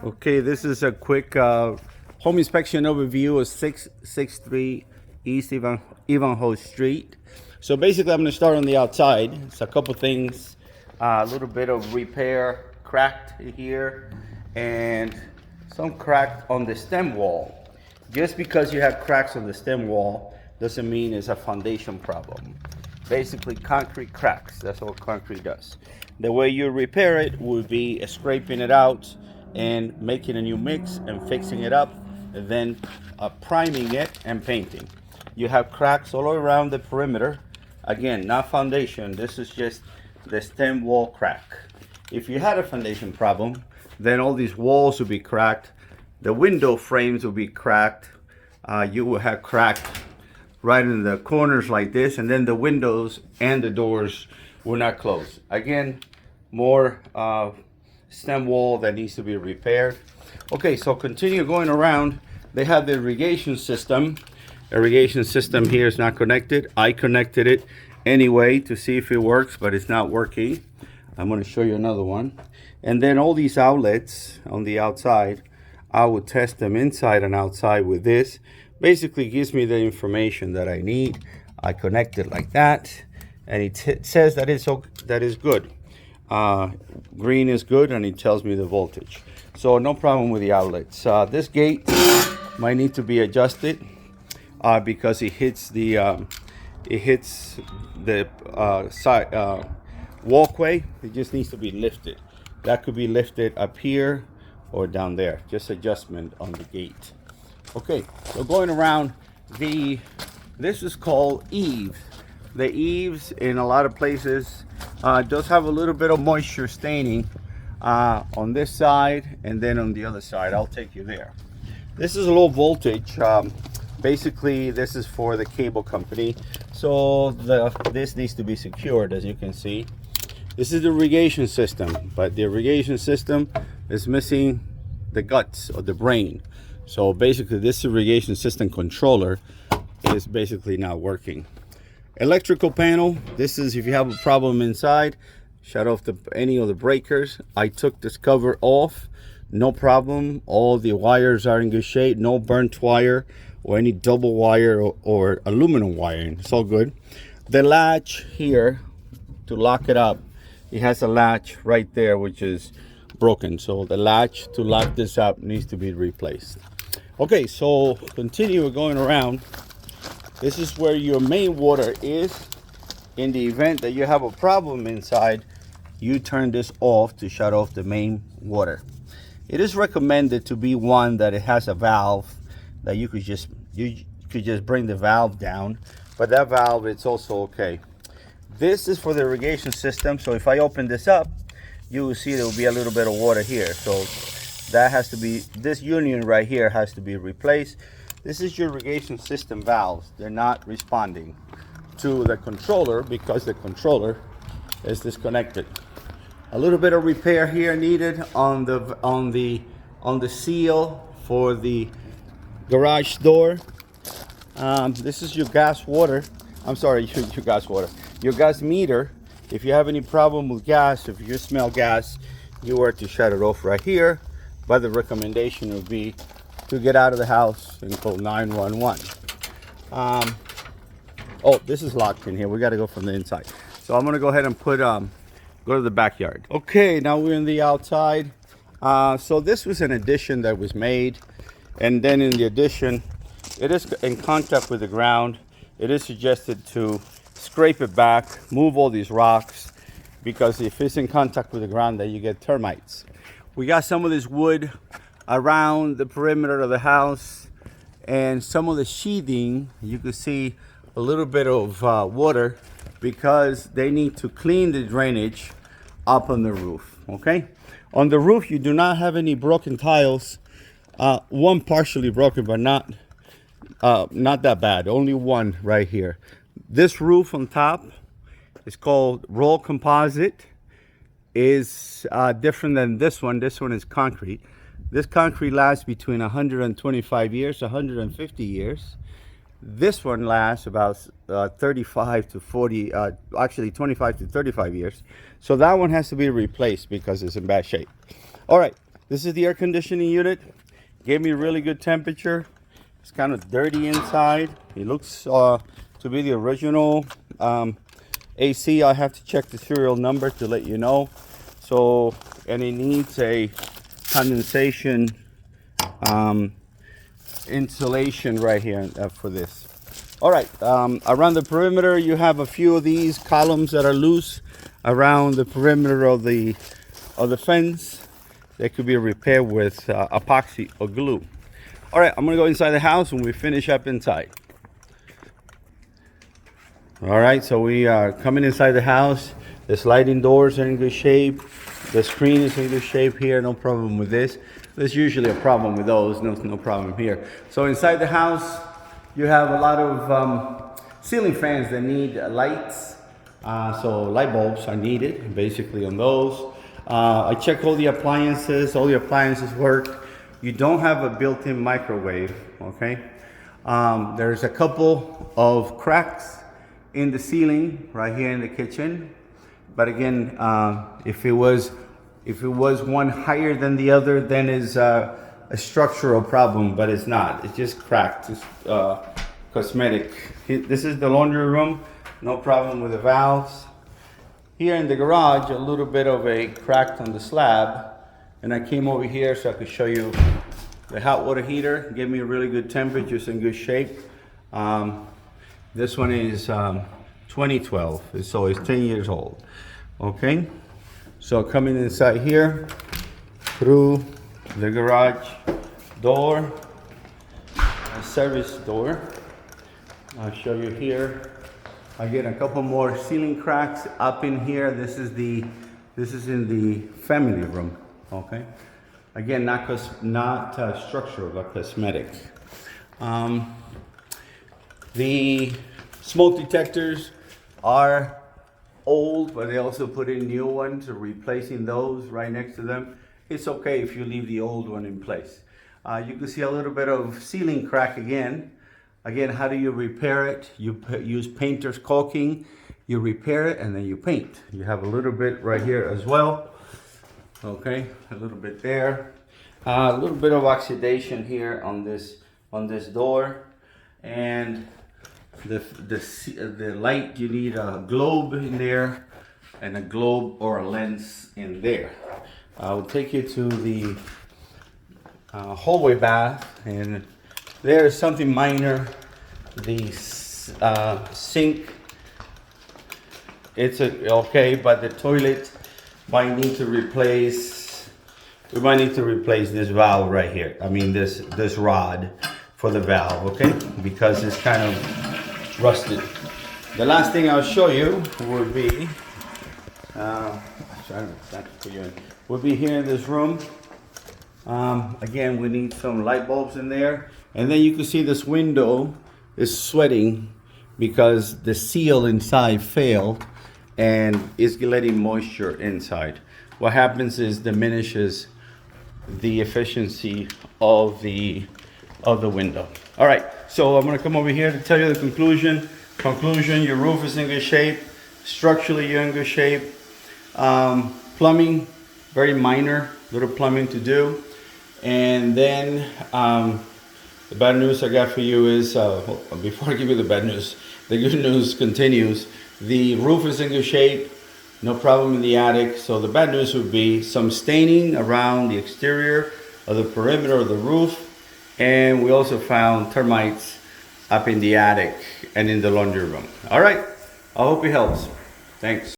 Okay, this is a quick home inspection overview of 663 East Ivanhoe Street. So basically, I'm going to start on the outside. It's a couple things, a little bit of repair, cracked here, and some cracked on the stem wall. Just because you have cracks on the stem wall doesn't mean it's a foundation problem. Basically, concrete cracks. That's what concrete does. The way you repair it would be scraping it out and making a new mix and fixing it up, and then priming it and painting. You have cracks all around the perimeter. Again, not foundation. This is just the stem wall crack. If you had a foundation problem, then all these walls would be cracked. The window frames would be cracked. You will have cracked right in the corners like this, and then the windows and the doors will not close. Again, more stem wall that needs to be repaired. Okay, so continue going around. They have the irrigation system. Irrigation system here is not connected. I connected it anyway to see if it works, but it's not working. I'm going to show you another one. And then all these outlets on the outside, I will test them inside and outside with this. Basically gives me the information that I need. I connect it like that, and it says that that is good. Green is good, and it tells me the voltage. So no problem with the outlets. This gate might need to be adjusted because it hits the side walkway. It just needs to be lifted. That could be lifted up here or down there. Just adjustment on the gate. Okay, so going around, this is called eaves. The eaves in a lot of places does have a little bit of moisture staining on this side and then on the other side. I'll take you there. This is a low voltage. Basically, this is for the cable company. So this needs to be secured, as you can see. This is the irrigation system, but the irrigation system is missing the guts or the brain. So basically, this irrigation system controller is basically not working. Electrical panel. This is if you have a problem inside. Shut off any of the breakers. I took this cover off. No problem. All the wires are in good shape. No burnt wire or any double wire or aluminum wiring. It's all good. The latch here to lock it up. It has a latch right there which is broken. So the latch to lock this up needs to be replaced. Okay, so continue going around. This is where your main water is. In the event that you have a problem inside, you turn this off to shut off the main water. It is recommended to be one that it has a valve that you could just bring the valve down, but that valve, it's also okay. This is for the irrigation system. So if I open this up, you will see there will be a little bit of water here. So that has to be, this union right here has to be replaced. This is your irrigation system valves. They're not responding to the controller because the controller is disconnected. A little bit of repair here needed on the seal for the garage door. This is your gas water. I'm sorry, your gas water. Your gas meter. If you have any problem with gas, if you smell gas, you are to shut it off right here. But the recommendation would be to get out of the house and call 911. Oh, this is locked in here. We got to go from the inside. So I'm going to go ahead and go to the backyard. Okay, now we're in the outside. So this was an addition that was made. And then in the addition, it is in contact with the ground. It is suggested to scrape it back, move all these rocks, because if it's in contact with the ground, then you get termites. We got some of this wood around the perimeter of the house, and some of the sheathing, you can see a little bit of water because they need to clean the drainage up on the roof. Okay, on the roof you do not have any broken tiles. One partially broken, but not that bad. Only one right here. This roof on top is called roll composite. Is different than this one. This one is concrete. This concrete lasts between 125 years, 150 years. This one lasts about 35 to 40, actually 25 to 35 years. So that one has to be replaced because it's in bad shape. All right, This is the air conditioning unit. Gave me really good temperature. It's kind of dirty inside. It looks to be the original AC. I have to check the serial number to let you know. So, and it needs a condensation insulation right here for this. All right, around the perimeter, you have a few of these columns that are loose around the perimeter of the fence. They could be repaired with epoxy or glue. All right, I'm gonna go inside the house and we finish up inside. All right, so we are coming inside the house. The sliding doors are in good shape. The screen is in good shape here, no problem with this. There's usually a problem with those, no problem here. So inside the house, you have a lot of ceiling fans that need lights. So light bulbs are needed, basically on those. I check all the appliances work. You don't have a built-in microwave, okay? There's a couple of cracks in the ceiling right here in the kitchen. But again, if it was one higher than the other, then it's a structural problem, but it's not. It's just cracked. It's cosmetic. This is the laundry room. No problem with the valves. Here in the garage, a little bit of a crack on the slab. And I came over here so I could show you the hot water heater. Gave me a really good temperature. It's in good shape. This one is 2012, so it's 10 years old. Okay, so coming inside here through the garage door, a service door. I'll show you here. I get a couple more ceiling cracks up in here. This is in the family room. Okay, again, not structural, but cosmetic. The smoke detectors are old, but they also put in new ones, replacing those right next to them. It's okay if you leave the old one in place. You can see a little bit of ceiling crack again. Again, how do you repair it? You use painter's caulking, you repair it, and then you paint. You have a little bit right here as well. Okay, a little bit there. A little bit of oxidation here on this door. And the light, you need a globe in there and a globe or a lens in there. I will take you to the hallway bath, and there is something minor. The sink, it's okay, but the toilet might need to replace. We might need to replace this valve right here. I mean this rod for the valve, okay? Because it's kind of rusted. The last thing I'll show you would be, would be here in this room. Again, we need some light bulbs in there. And then you can see this window is sweating because the seal inside failed and is letting moisture inside. What happens is diminishes the efficiency of the window. All right, so I'm gonna come over here to tell you the conclusion. Your roof is in good shape. Structurally, you're in good shape. Plumbing, very minor, little plumbing to do. And then the bad news I got for you is, before I give you the bad news, the good news continues. The roof is in good shape, no problem in the attic. So the bad news would be some staining around the exterior of the perimeter of the roof. And we also found termites up in the attic and in the laundry room. All right, I hope it helps. Thanks.